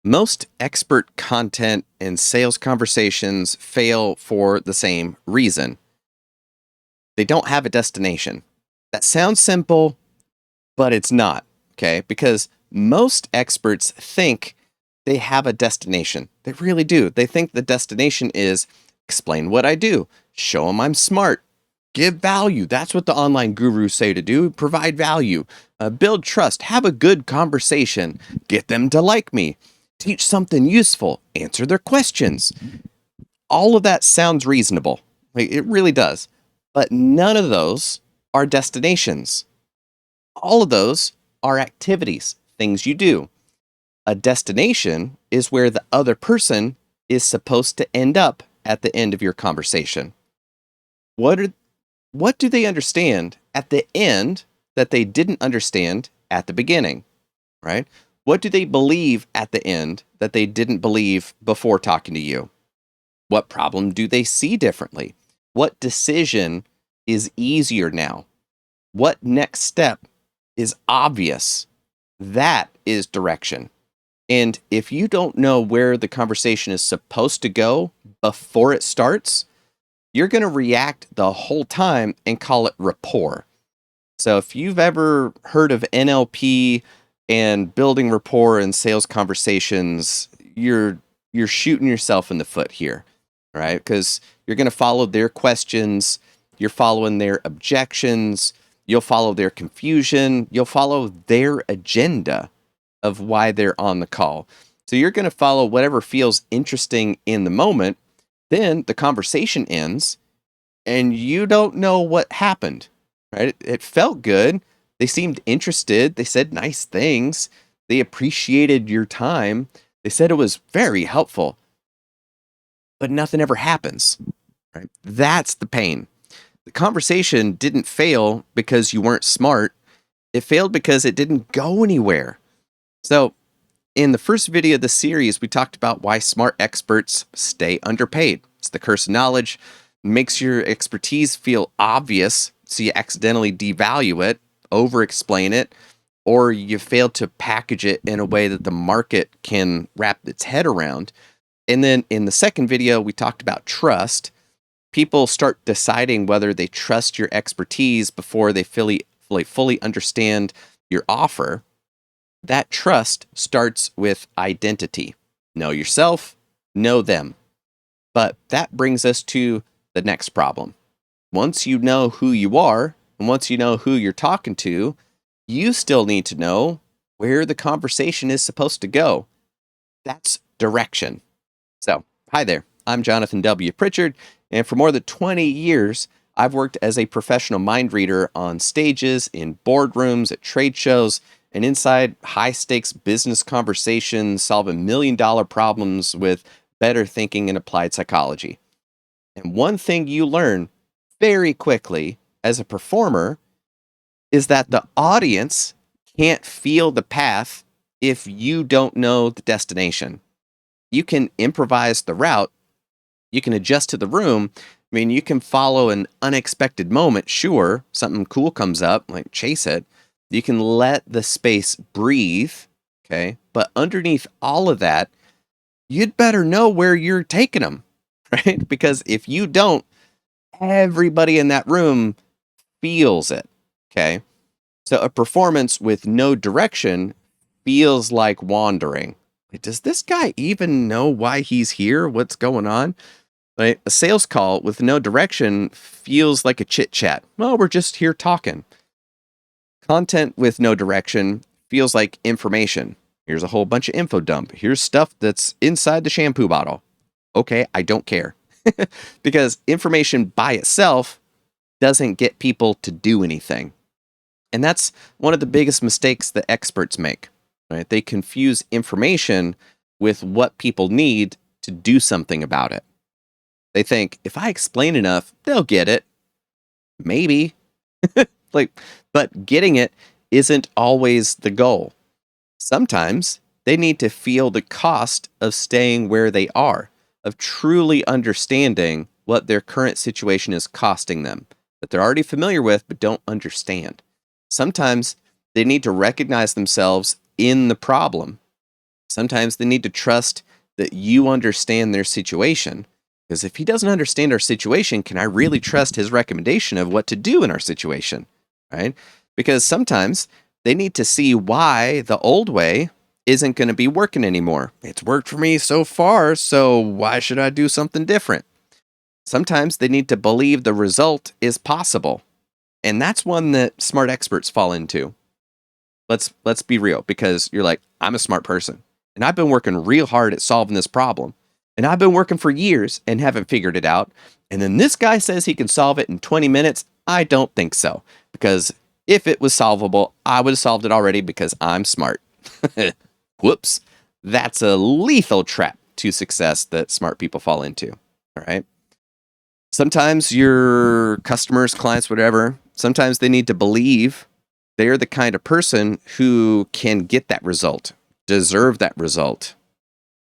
Most expert content and sales conversations fail for the same reason. They don't have a destination. That sounds simple, but it's not, okay? Because most experts think they have a destination. They really do. They think the destination is explain what I do, show them I'm smart, give value. That's what the online gurus say to do. Provide value, build trust, have a good conversation, get them to like me, teach something useful, answer their questions. All of that sounds reasonable. Like, it really does. But none of those are destinations. All of those are activities, things you do. A destination is where the other person is supposed to end up at the end of your conversation. What do they understand at the end that they didn't understand at the beginning, right? What do they believe at the end that they didn't believe before talking to you? What problem do they see differently? What decision is easier now? What next step is obvious? That is direction. And if you don't know where the conversation is supposed to go before it starts, you're going to react the whole time and call it rapport. So if you've ever heard of NLP and building rapport in sales conversations, you're shooting yourself in the foot here, right? Because you're going to follow their questions, you're following their objections, you'll follow their confusion, you'll follow their agenda of why they're on the call. So you're going to follow whatever feels interesting in the moment. Then the conversation ends and you don't know what happened, right? It felt good. They seemed interested. They said nice things. They appreciated your time. They said it was very helpful, but nothing ever happens, right? That's the pain. The conversation didn't fail because you weren't smart. It failed because it didn't go anywhere. So in the first video of the series, we talked about why smart experts stay underpaid. It's the curse of knowledge, makes your expertise feel obvious, so you accidentally devalue it, over-explain it, or you fail to package it in a way that the market can wrap its head around. And then in the second video, we talked about trust. People start deciding whether they trust your expertise before they fully understand your offer. That trust starts with identity. Know yourself, know them. But that brings us to the next problem. Once you know who you are, and once you know who you're talking to, you still need to know where the conversation is supposed to go. That's direction. So, hi there. I'm Jonathan W. Pritchard, and for more than 20 years, I've worked as a professional mind reader on stages, in boardrooms, at trade shows, and inside high-stakes business conversations, solving million-dollar problems with better thinking and applied psychology. And one thing you learn very quickly as a performer is that the audience can't feel the path if you don't know the destination. You can improvise the route, you can adjust to the room. I mean, you can follow an unexpected moment, sure, something cool comes up, like chase it. You can let the space breathe, okay? But underneath all of that, you'd better know where you're taking them, right? Because if you don't, everybody in that room feels it, okay? So a performance with no direction feels like wandering. Like, does this guy even know why he's here? What's going on? Right? A sales call with no direction feels like a chit chat. Well, we're just here talking. Content with no direction feels like information. Here's a whole bunch of info dump. Here's stuff that's inside the shampoo bottle. Okay, I don't care. Because information by itself doesn't get people to do anything. And that's one of the biggest mistakes that experts make, right? They confuse information with what people need to do something about it. They think, if I explain enough, they'll get it. Maybe. But getting it isn't always the goal. Sometimes they need to feel the cost of staying where they are, of truly understanding what their current situation is costing them, that they're already familiar with but don't understand. Sometimes they need to recognize themselves in the problem. Sometimes they need to trust that you understand their situation. Because if he doesn't understand our situation, can I really trust his recommendation of what to do in our situation? Right? Because sometimes they need to see why the old way isn't going to be working anymore. It's worked for me so far, so why should I do something different? Sometimes they need to believe the result is possible. And that's one that smart experts fall into. Let's be real, because you're like, I'm a smart person and I've been working real hard at solving this problem. And I've been working for years and haven't figured it out. And then this guy says he can solve it in 20 minutes. I don't think so. Because if it was solvable, I would have solved it already because I'm smart. Whoops. That's a lethal trap to success that smart people fall into. All right. Sometimes your customers, clients, whatever, sometimes they need to believe they're the kind of person who can get that result, deserve that result,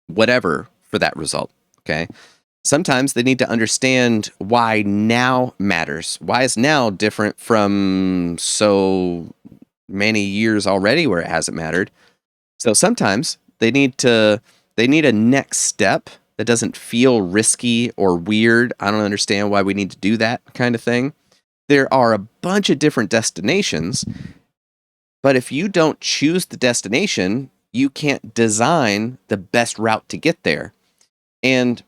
whatever for that result. Okay. Sometimes they need to understand why now matters. Why is now different from so many years already where it hasn't mattered? So sometimes they need a next step that doesn't feel risky or weird. I don't understand why we need to do that kind of thing. There are a bunch of different destinations, but if you don't choose the destination, you can't design the best route to get there. And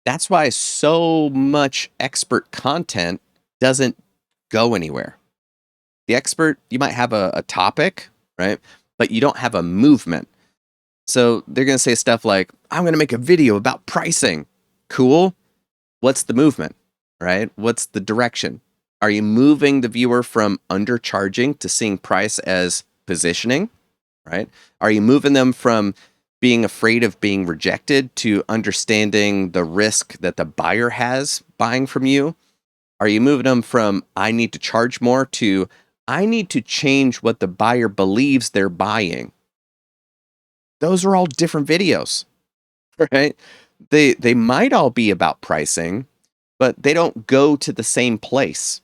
that's why so much expert content doesn't go anywhere. The expert, you might have a topic, right? But you don't have a movement. So they're going to say stuff like, I'm going to make a video about pricing. Cool. What's the movement, right? What's the direction? Are you moving the viewer from undercharging to seeing price as positioning, right? Are you moving them from being afraid of being rejected to understanding the risk that the buyer has buying from you? Are you moving them from I need to charge more to I need to change what the buyer believes they're buying? Those are all different videos, right? They might all be about pricing, but they don't go to the same place.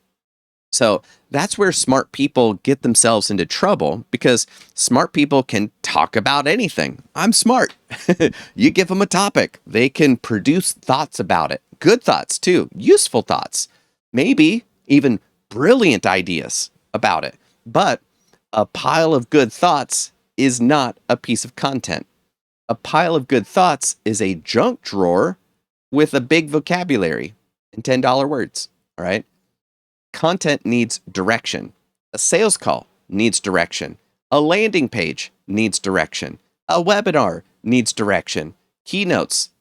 So that's where smart people get themselves into trouble, because smart people can talk about anything. I'm smart. You give them a topic, they can produce thoughts about it. Good thoughts too, useful thoughts, maybe even brilliant ideas about it. But a pile of good thoughts is not a piece of content. A pile of good thoughts is a junk drawer with a big vocabulary and $10 words. All right. Content needs direction. A sales call needs direction. A landing page needs direction. A webinar needs direction. Keynotes,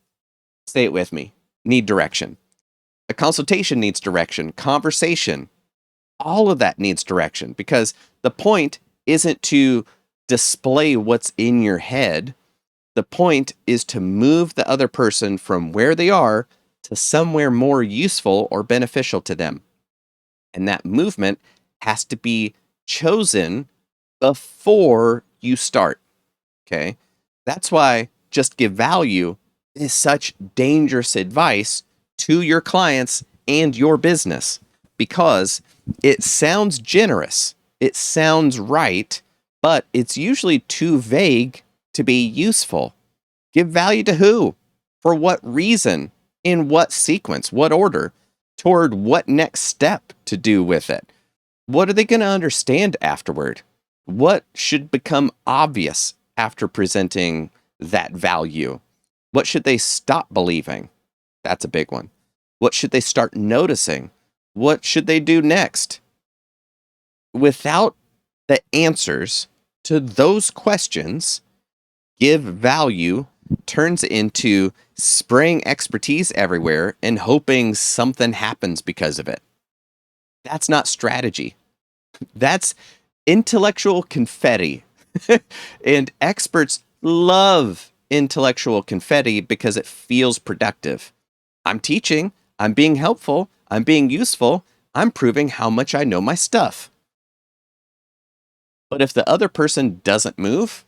say it with me, need direction. A consultation needs direction. Conversation, all of that needs direction, because the point isn't to display what's in your head. The point is to move the other person from where they are to somewhere more useful or beneficial to them. And that movement has to be chosen before you start. Okay. That's why just give value is such dangerous advice to your clients and your business, because it sounds generous, it sounds right, but it's usually too vague to be useful. Give value to who? For what reason? In what sequence? What order? Toward what next step to do with it? What are they going to understand afterward? What should become obvious after presenting that value? What should they stop believing? That's a big one. What should they start noticing? What should they do next? Without the answers to those questions, give value turns into spraying expertise everywhere and hoping something happens because of it. That's not strategy. That's intellectual confetti. And experts love intellectual confetti because it feels productive. I'm teaching, I'm being helpful, I'm being useful, I'm proving how much I know my stuff. But if the other person doesn't move,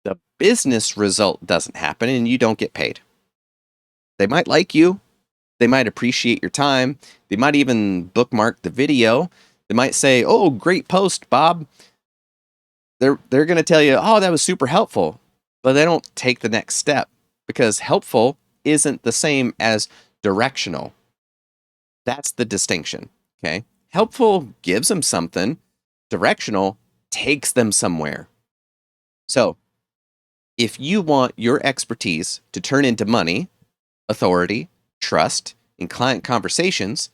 the business result doesn't happen and you don't get paid. They might like you, they might appreciate your time, they might even bookmark the video, they might say, "Oh, great post, Bob." They're going to tell you, "Oh, that was super helpful." but they don't take the next step because helpful isn't the same as directional. That's the distinction. Okay. Helpful gives them something, directional takes them somewhere. So if you want your expertise to turn into money, authority, trust, and client conversations,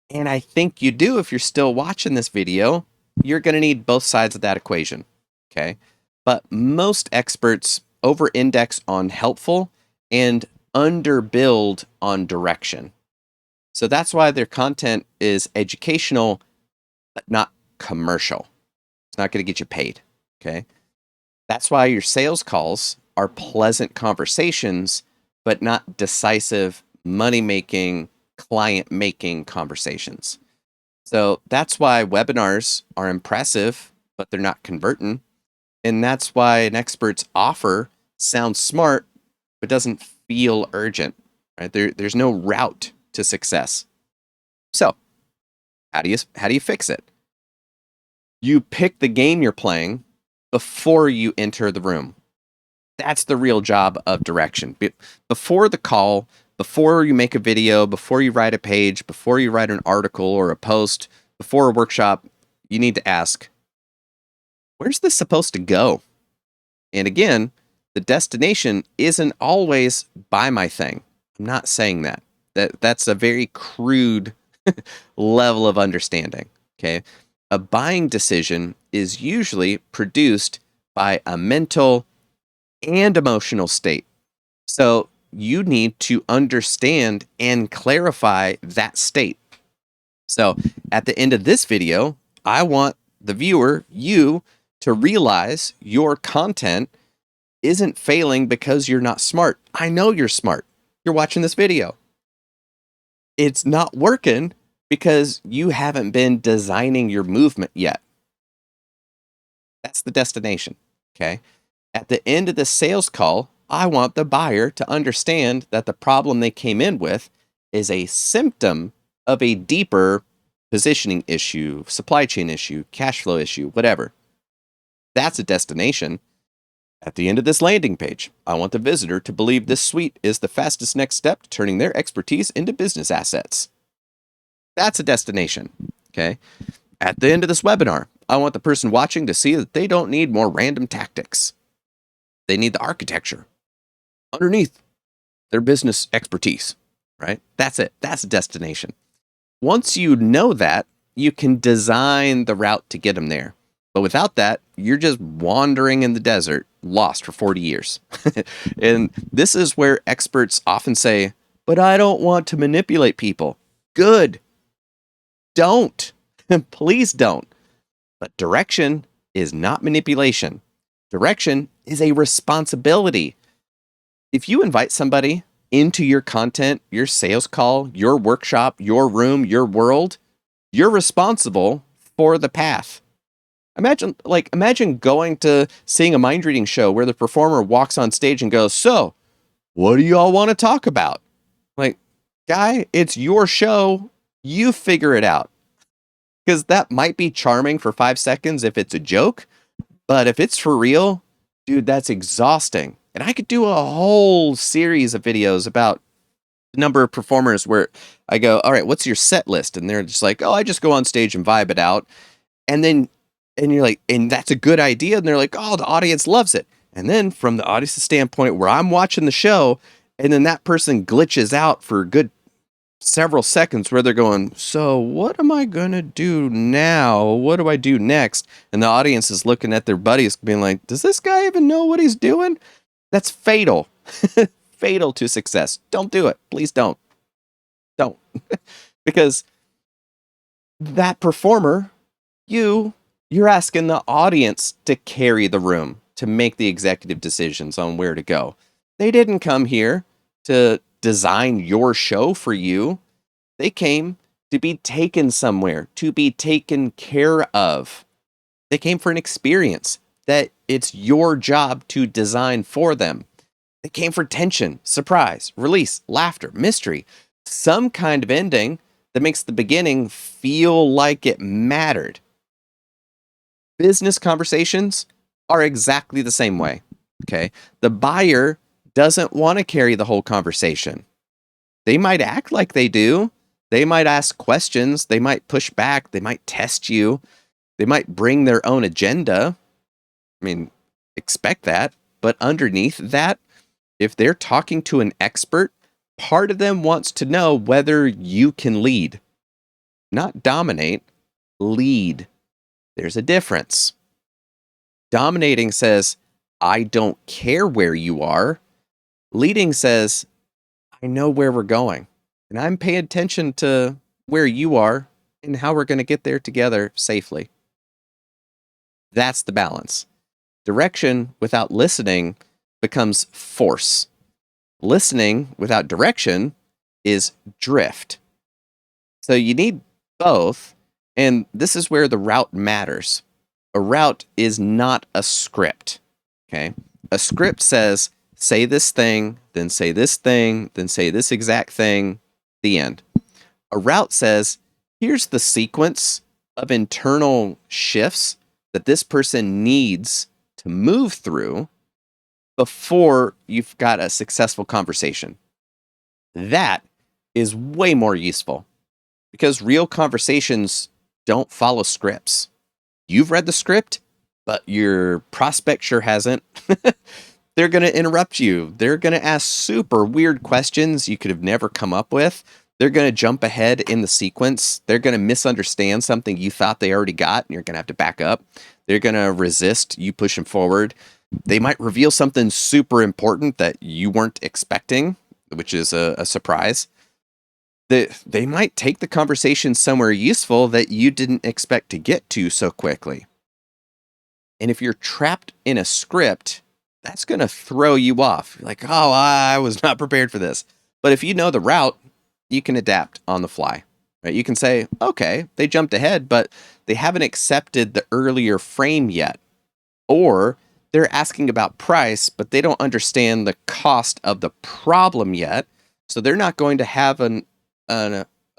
and I think you do if you're still watching this video, you're going to need both sides of that equation. Okay. But most experts over index on helpful and underbuild on direction. So that's why their content is educational, but not commercial. It's not going to get you paid. Okay. That's why your sales calls are pleasant conversations, but not decisive money making, client making conversations. So that's why webinars are impressive, but they're not converting. And that's why an expert's offer sounds smart, but doesn't feel urgent, right? There's no route to success. So how do you fix it? You pick the game you're playing before you enter the room. That's the real job of direction. Before the call, before you make a video, before you write a page, before you write an article or a post, before a workshop, you need to ask, where's this supposed to go? And again, the destination isn't always buy my thing. I'm not saying that. That's a very crude level of understanding. Okay. A buying decision is usually produced by a mental and emotional state. So you need to understand and clarify that state. So at the end of this video, I want the viewer, you, to realize your content isn't failing because you're not smart. I know you're smart. You're watching this video. It's not working because you haven't been designing your movement yet. That's the destination. Okay. At the end of the sales call, I want the buyer to understand that the problem they came in with is a symptom of a deeper positioning issue, supply chain issue, cash flow issue, whatever. That's a destination. At the end of this landing page, I want the visitor to believe this suite is the fastest next step to turning their expertise into business assets. That's a destination. Okay. At the end of this webinar, I want the person watching to see that they don't need more random tactics. They need the architecture underneath their business expertise, right? That's it. That's a destination. Once you know that, you can design the route to get them there. But without that, you're just wandering in the desert, lost for 40 years. And this is where experts often say, but I don't want to manipulate people. Good. Don't. Please don't. But direction is not manipulation. Direction is a responsibility. If you invite somebody into your content, your sales call, your workshop, your room, your world, you're responsible for the path. Imagine going to seeing a mind reading show where the performer walks on stage and goes, "So, what do you all want to talk about?" Like, guy, it's your show. You figure it out. Because that might be charming for 5 seconds if it's a joke, but if it's for real, dude, that's exhausting. And I could do a whole series of videos about the number of performers where I go, all right, what's your set list? And they're just like, oh, I just go on stage and vibe it out. And you're like, and that's a good idea. And they're like, oh, the audience loves it. And then from the audience's standpoint where I'm watching the show, and then that person glitches out for a good several seconds where they're going, so what am I going to do now? What do I do next? And the audience is looking at their buddies being like, does this guy even know what he's doing? That's fatal. Fatal to success. Don't do it. Please don't. Don't. Because that performer, you're asking the audience to carry the room, to make the executive decisions on where to go. They didn't come here to design your show for you. They came to be taken somewhere, to be taken care of. They came for an experience that it's your job to design for them. They came for tension, surprise, release, laughter, mystery, some kind of ending that makes the beginning feel like it mattered. Business conversations are exactly the same way. Okay. The buyer doesn't want to carry the whole conversation. They might act like they do. They might ask questions. They might push back. They might test you. They might bring their own agenda. I mean, expect that. But underneath that, if they're talking to an expert, part of them wants to know whether you can lead, not dominate, lead. There's a difference. Dominating says, I don't care where you are. Leading says, I know where we're going, and I'm paying attention to where you are and how we're going to get there together safely. That's the balance. Direction without listening becomes force. Listening without direction is drift. So you need both, and this is where the route matters. A route is not a script, okay? A script says, say this thing, then say this thing, then say this exact thing, the end. A route says, here's the sequence of internal shifts that this person needs to move through before you've got a successful conversation. That is way more useful because real conversations don't follow scripts. You've read the script, but your prospect sure hasn't. They're going to interrupt you. They're going to ask super weird questions you could have never come up with. They're going to jump ahead in the sequence. They're going to misunderstand something you thought they already got, and you're going to have to back up. They're going to resist you pushing forward. They might reveal something super important that you weren't expecting, which is a surprise. They might take the conversation somewhere useful that you didn't expect to get to so quickly. And if you're trapped in a script, that's going to throw you off. You're like, oh, I was not prepared for this. But if you know the route, you can adapt on the fly. Right? You can say, okay, they jumped ahead, but they haven't accepted the earlier frame yet. Or they're asking about price, but they don't understand the cost of the problem yet. So they're not going to have a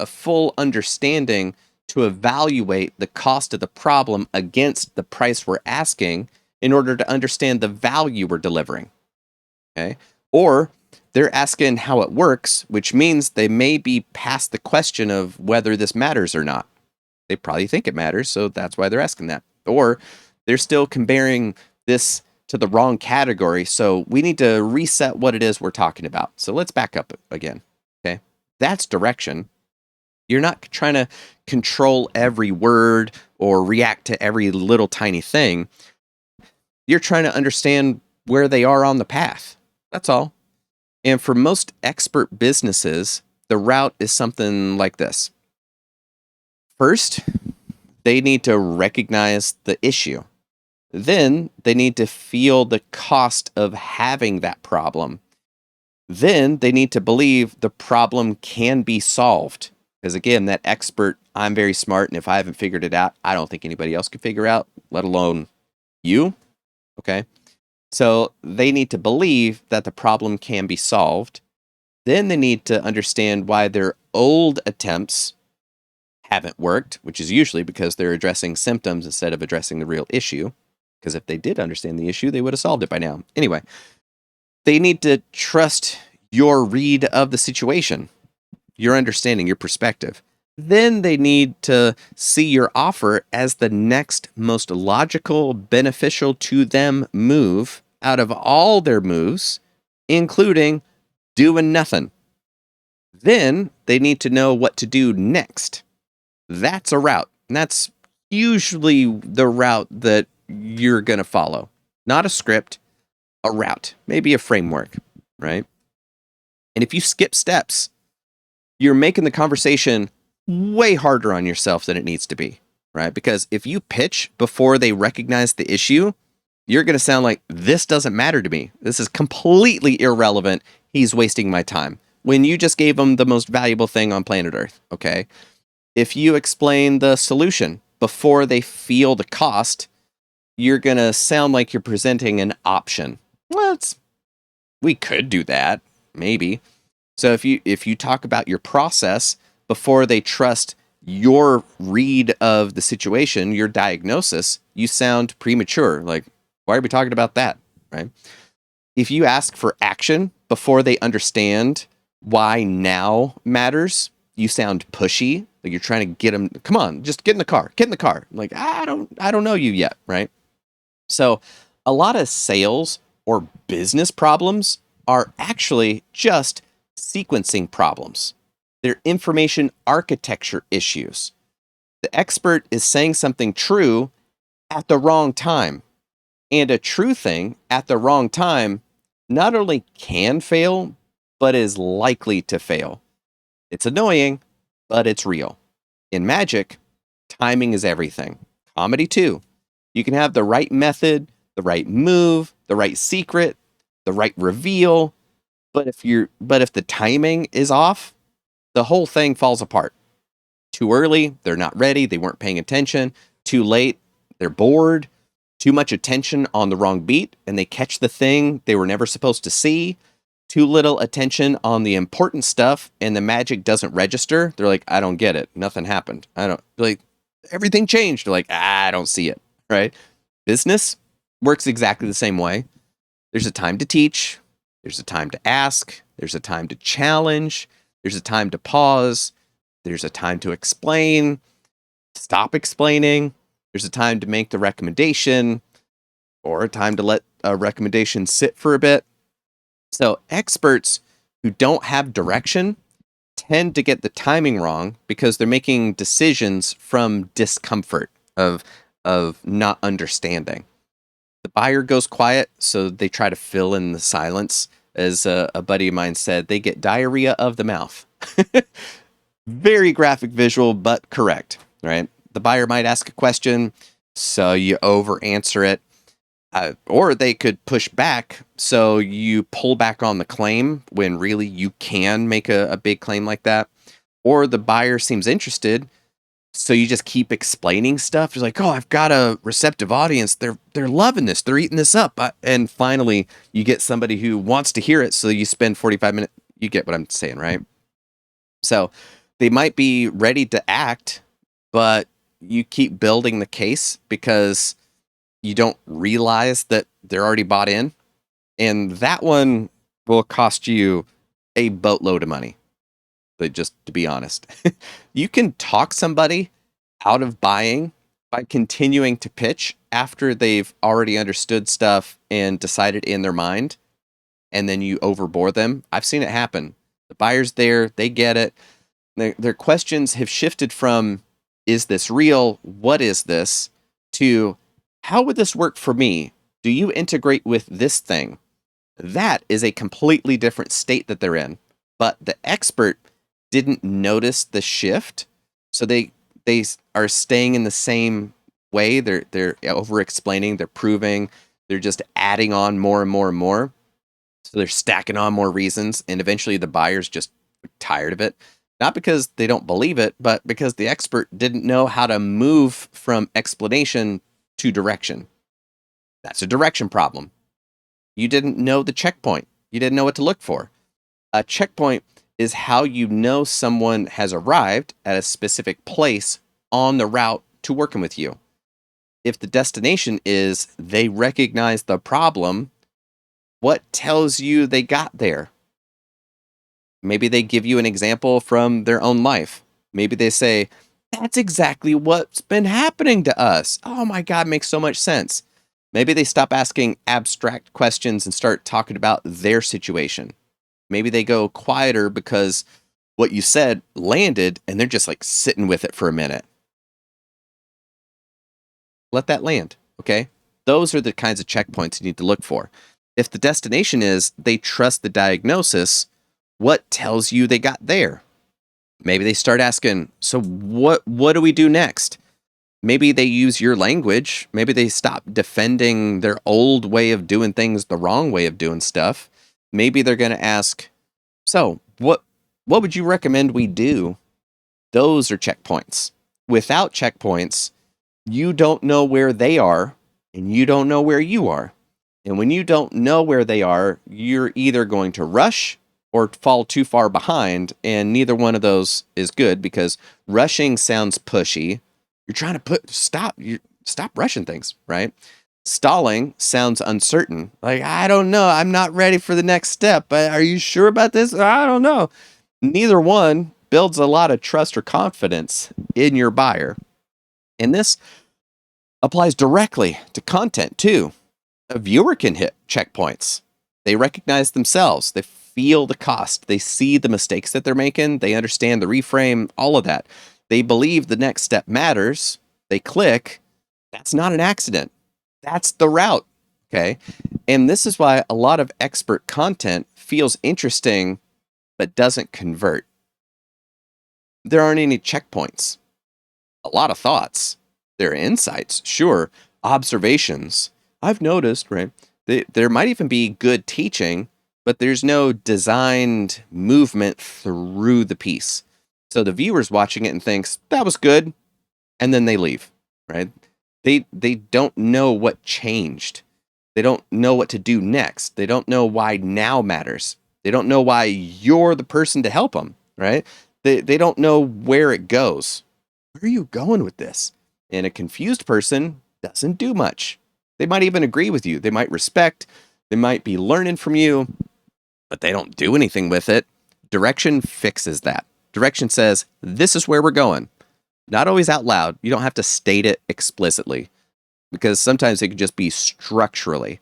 full understanding to evaluate the cost of the problem against the price we're asking in order to understand the value we're delivering. Okay. Or they're asking how it works, which means they may be past the question of whether this matters or not. They probably think it matters, so that's why they're asking that. Or they're still comparing this to the wrong category, so we need to reset what it is we're talking about. So let's back up again. Okay. That's direction. You're not trying to control every word or react to every little tiny thing. You're trying to understand where they are on the path. That's all. And for most expert businesses, the route is something like this. First, they need to recognize the issue. Then they need to feel the cost of having that problem. Then they need to believe the problem can be solved. Because again, that expert, I'm very smart, and if I haven't figured it out, I don't think anybody else can figure out, let alone you. Okay. So they need to believe that the problem can be solved. Then they need to understand why their old attempts haven't worked, which is usually because they're addressing symptoms instead of addressing the real issue. Because if they did understand the issue, they would have solved it by now. Anyway, they need to trust your read of the situation, your understanding, your perspective. Then they need to see your offer as the next most logical, beneficial to them move out of all their moves, including doing nothing. Then they need to know what to do next. That's a route. And that's usually the route that you're going to follow. Not a script, a route, maybe a framework, right? And if you skip steps, you're making the conversation way harder on yourself than it needs to be, right? Because if you pitch before they recognize the issue, you're going to sound like, this doesn't matter to me. This is completely irrelevant. He's wasting my time. When you just gave him the most valuable thing on planet Earth, okay? If you explain the solution before they feel the cost, you're going to sound like you're presenting an option. Well, we could do that, maybe. So if you talk about your process before they trust your read of the situation, your diagnosis, you sound premature. Like, why are we talking about that, right? If you ask for action before they understand why now matters, you sound pushy. Like you're trying to get them, come on, just get in the car, get in the car. Like, I don't know you yet, right? So a lot of sales or business problems are actually just sequencing problems. They're information architecture issues. The expert is saying something true at the wrong time. And a true thing at the wrong time not only can fail, but is likely to fail. It's annoying, but it's real. In magic, timing is everything. Comedy, too. You can have the right method, the right move, the right secret, the right reveal, but if the timing is off, the whole thing falls apart. Too early, they're not ready, they weren't paying attention. Too late, they're bored. Too much attention on the wrong beat, and they catch the thing they were never supposed to see. Too little attention on the important stuff, and the magic doesn't register. They're like, I don't get it. Nothing happened. I don't, like, everything changed. They're like, I don't see it, right? Business works exactly the same way. There's a time to teach, there's a time to ask, there's a time to challenge, there's a time to pause, there's a time to explain, stop explaining, there's a time to make the recommendation, or a time to let a recommendation sit for a bit. So, experts who don't have direction tend to get the timing wrong because they're making decisions from discomfort of not understanding. The buyer goes quiet, so they try to fill in the silence. As a buddy of mine said, they get diarrhea of the mouth. Very graphic visual, but correct, right? The buyer might ask a question, so you over answer it. Or they could push back, so you pull back on the claim when really you can make a big claim like that. Or the buyer seems interested, so you just keep explaining stuff. You're like, oh, I've got a receptive audience. They're loving this. They're eating this up. And finally, you get somebody who wants to hear it. So you spend 45 minutes. You get what I'm saying, right? So they might be ready to act, but you keep building the case because you don't realize that they're already bought in. And that one will cost you a boatload of money. But just to be honest, you can talk somebody out of buying by continuing to pitch after they've already understood stuff and decided in their mind, and then you overbore them. I've seen it happen. The buyer's there, they get it. Their questions have shifted from, is this real? What is this? To, how would this work for me? Do you integrate with this thing? That is a completely different state that they're in. But the expert didn't notice the shift, so they are staying in the same way. They're over explaining, they're proving, they're just adding on more and more and more. So they're stacking on more reasons, and eventually the buyer's just tired of it. Not because they don't believe it, but because the expert didn't know how to move from explanation to direction. That's a direction problem. You didn't know the checkpoint. You didn't know what to look for. A checkpoint is how you know someone has arrived at a specific place on the route to working with you. If the destination is they recognize the problem, what tells you they got there? Maybe they give you an example from their own life. Maybe they say, that's exactly what's been happening to us. Oh my God, makes so much sense. Maybe they stop asking abstract questions and start talking about their situation. Maybe they go quieter because what you said landed and they're just like sitting with it for a minute. Let that land, okay? Those are the kinds of checkpoints you need to look for. If the destination is they trust the diagnosis, what tells you they got there? Maybe they start asking, so what do we do next? Maybe they use your language. Maybe they stop defending their old way of doing things, the wrong way of doing stuff. Maybe they're going to ask, so what would you recommend we do? Those are checkpoints. Without checkpoints, you don't know where they are and you don't know where you are. And when you don't know where they are, you're either going to rush or fall too far behind, and neither one of those is good because rushing sounds pushy. You're trying to stop rushing things, right? Stalling sounds uncertain. Like, I don't know. I'm not ready for the next step. Are you sure about this? I don't know. Neither one builds a lot of trust or confidence in your buyer. And this applies directly to content too. A viewer can hit checkpoints. They recognize themselves. They feel the cost. They see the mistakes that they're making. They understand the reframe, all of that. They believe the next step matters. They click. That's not an accident. That's the route. Okay. And this is why a lot of expert content feels interesting, but doesn't convert. There aren't any checkpoints. A lot of thoughts. There are insights, sure, observations. I've noticed, right? There might even be good teaching, but there's no designed movement through the piece. So the viewer's watching it and thinks, that was good, and then they leave, right? They don't know what changed. They don't know what to do next. They don't know why now matters. They don't know why you're the person to help them, right? They don't know where it goes. Where are you going with this? And a confused person doesn't do much. They might even agree with you. They might respect. They might be learning from you, but they don't do anything with it. Direction fixes that. Direction says, this is where we're going. Not always out loud. You don't have to state it explicitly because sometimes it can just be structurally.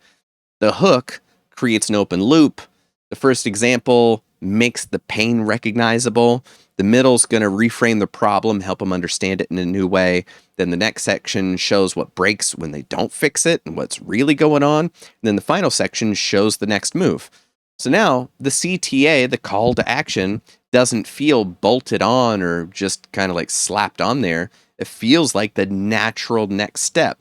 The hook creates an open loop. The first example makes the pain recognizable. The middle's going to reframe the problem, help them understand it in a new way. Then the next section shows what breaks when they don't fix it and what's really going on. And then the final section shows the next move. So now the CTA, the call to action, doesn't feel bolted on or just kind of like slapped on there. It feels like the natural next step.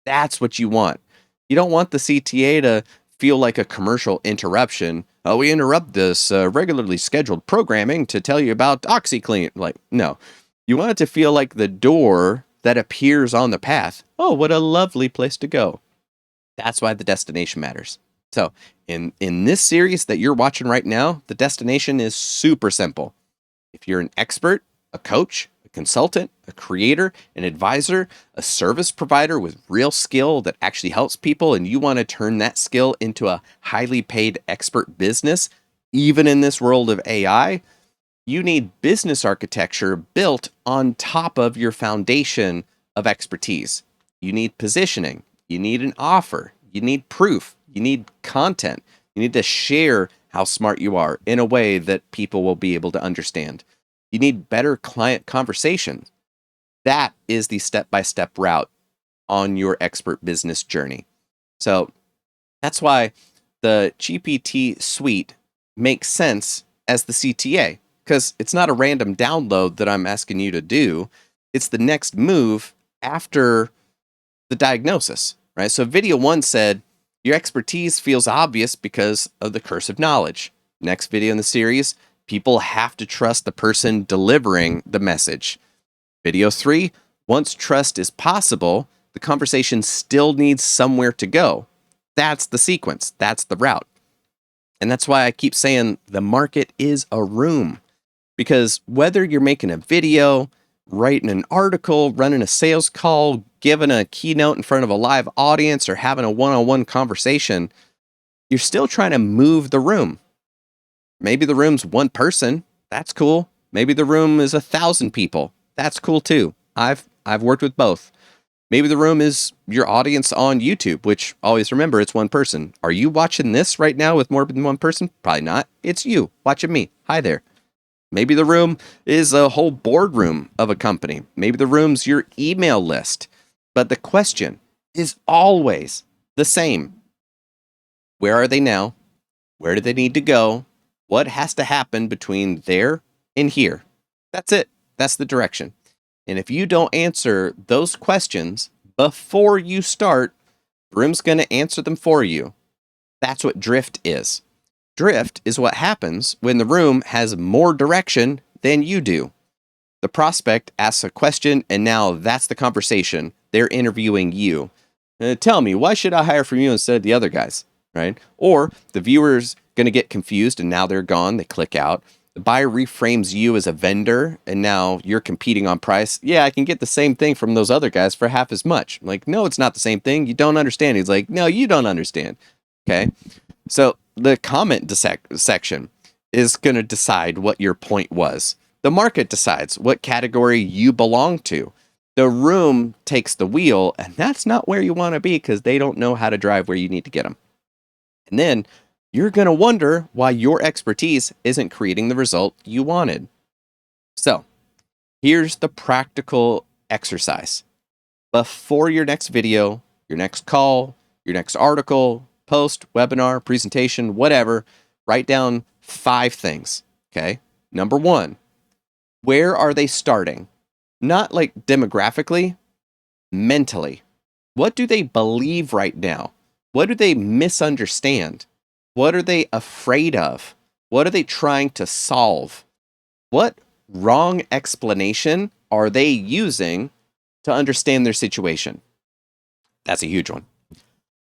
That's what you want. You don't want the CTA to feel like a commercial interruption. Oh, we interrupt this regularly scheduled programming to tell you about OxyClean. Like, no. You want it to feel like the door that appears on the path. Oh, what a lovely place to go. That's why the destination matters. So in this series that you're watching right now, the destination is super simple. If you're an expert, a coach, a consultant, a creator, an advisor, a service provider with real skill that actually helps people, and you want to turn that skill into a highly paid expert business, even in this world of AI, you need business architecture built on top of your foundation of expertise. You need positioning. You need an offer. You need proof. You need content. You need to share how smart you are in a way that people will be able to understand. You need better client conversation. That is the step-by-step route on your expert business journey. So that's why the GPT suite makes sense as the CTA, because it's not a random download that I'm asking you to do. It's the next move after the diagnosis, right? So video one said, your expertise feels obvious because of the curse of knowledge. Next video in the series, people have to trust the person delivering the message. Video 3, once trust is possible, the conversation still needs somewhere to go. That's the sequence. That's the route. And that's why I keep saying the market is a room. Because whether you're making a video, writing an article, running a sales call, giving a keynote in front of a live audience, or having a one-on-one conversation, you're still trying to move the room. Maybe the room's one person. That's cool. Maybe the room is 1,000 people. That's cool too. I've worked with both. Maybe the room is your audience on YouTube, which always remember it's one person. Are you watching this right now with more than one person? Probably not. It's you watching me. Hi there. Maybe the room is a whole boardroom of a company. Maybe the room's your email list. But the question is always the same. Where are they now? Where do they need to go? What has to happen between there and here? That's it. That's the direction. And if you don't answer those questions before you start, the room's going to answer them for you. That's what drift is. Drift is what happens when the room has more direction than you do. The prospect asks a question, and now that's the conversation. They're interviewing you. Tell me, why should I hire from you instead of the other guys? Right? Or the viewer's going to get confused, and now they're gone. They click out. The buyer reframes you as a vendor, and now you're competing on price. Yeah, I can get the same thing from those other guys for half as much. I'm like, no, it's not the same thing. You don't understand. He's like, no, you don't understand. Okay. So the comment section is going to decide what your point was. The market decides what category you belong to. The room takes the wheel, and that's not where you want to be because they don't know how to drive where you need to get them. And then you're going to wonder why your expertise isn't creating the result you wanted. So here's the practical exercise. Before your next video, your next call, your next article, post, webinar, presentation, whatever, write down 5 things. Okay. Number 1, where are they starting? Not like demographically, mentally. What do they believe right now? What do they misunderstand? What are they afraid of? What are they trying to solve? What wrong explanation are they using to understand their situation? That's a huge one.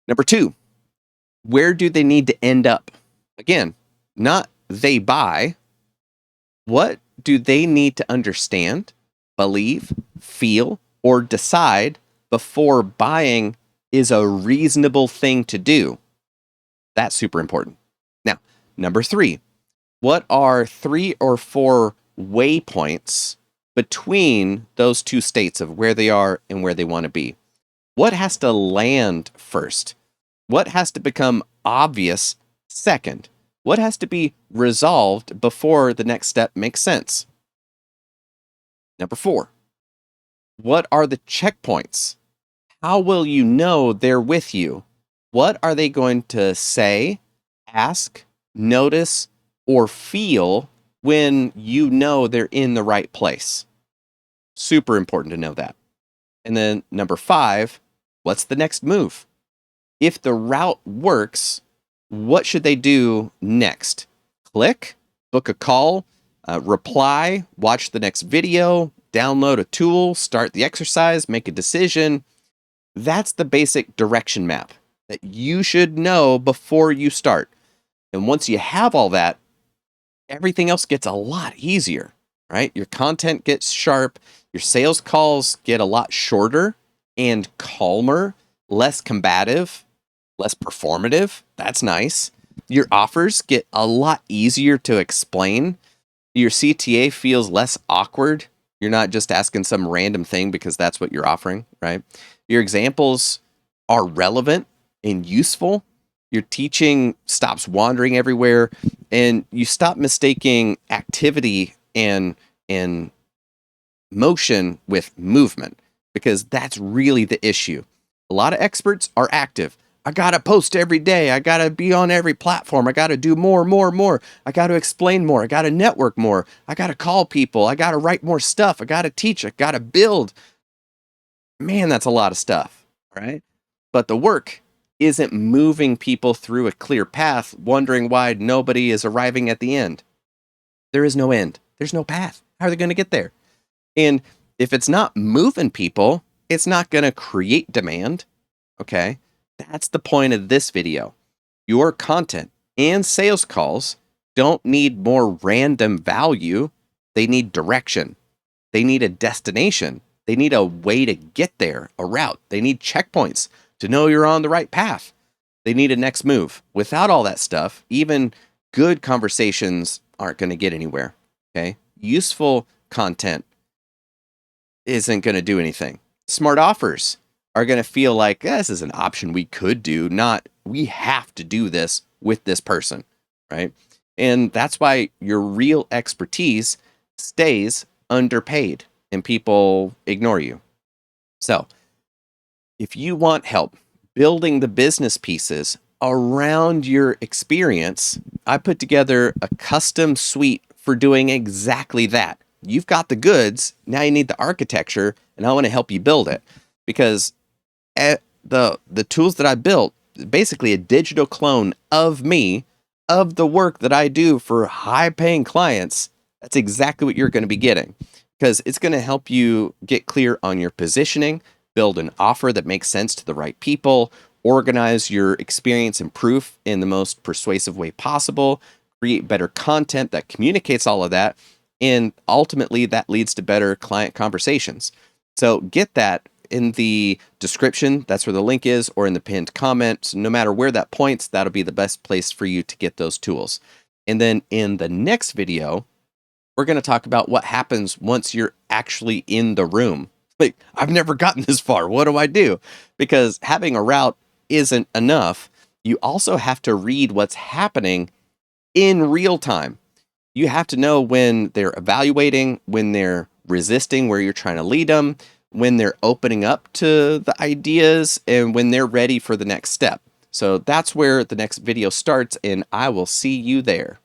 Number 2, where do they need to end up? Again, not they buy. What do they need to understand, believe, feel, or decide before buying is a reasonable thing to do? That's super important. Now, number 3, what are 3 or 4 waypoints between those two states of where they are and where they want to be? What has to land first? What has to become obvious second? What has to be resolved before the next step makes sense? Number 4, what are the checkpoints? How will you know they're with you? What are they going to say, ask, notice, or feel when you know they're in the right place? Super important to know that. And then number 5, what's the next move? If the route works, what should they do next? Click, book a call, reply, watch the next video, download a tool, start the exercise, make a decision. That's the basic direction map that you should know before you start. And once you have all that, everything else gets a lot easier, right? Your content gets sharp, your sales calls get a lot shorter and calmer, less combative, less performative. That's nice. Your offers get a lot easier to explain. Your CTA feels less awkward. You're not just asking some random thing because that's what you're offering, right? Your examples are relevant and useful. Your teaching stops wandering everywhere, and you stop mistaking activity and motion with movement, because that's really the issue. A lot of experts are active. I got to post every day. I got to be on every platform. I got to do more. I got to explain more. I got to network more. I got to call people. I got to write more stuff. I got to teach. I got to build. Man, that's a lot of stuff, right? But the work isn't moving people through a clear path, wondering why nobody is arriving at the end. There is no end. There's no path. How are they going to get there? And if it's not moving people, it's not going to create demand. Okay. That's the point of this video. Your content and sales calls don't need more random value. They need direction. They need a destination. They need a way to get there, a route. They need checkpoints to know you're on the right path. They need a next move. Without all that stuff, even good conversations aren't going to get anywhere. Okay. Useful content isn't going to do anything. Smart offers are going to feel like this is an option we could do, not we have to do this with this person, right? And that's why your real expertise stays underpaid and people ignore you. So if you want help building the business pieces around your experience, I put together a custom suite for doing exactly that. You've got the goods, now you need the architecture, and I want to help you build it, because the tools that I built, basically a digital clone of me, of the work that I do for high-paying clients. That's exactly what you're going to be getting, because it's going to help you get clear on your positioning, build an offer that makes sense to the right people, organize your experience and proof in the most persuasive way possible, create better content that communicates all of that. And ultimately, that leads to better client conversations. So get that in the description. That's where the link is, or in the pinned comment. So no matter where that points, that'll be the best place for you to get those tools. And then in the next video, we're going to talk about what happens once you're actually in the room. Like, I've never gotten this far. What do I do? Because having a route isn't enough. You also have to read what's happening in real time. You have to know when they're evaluating, when they're resisting where you're trying to lead them, when they're opening up to the ideas, and when they're ready for the next step. So that's where the next video starts, and I will see you there.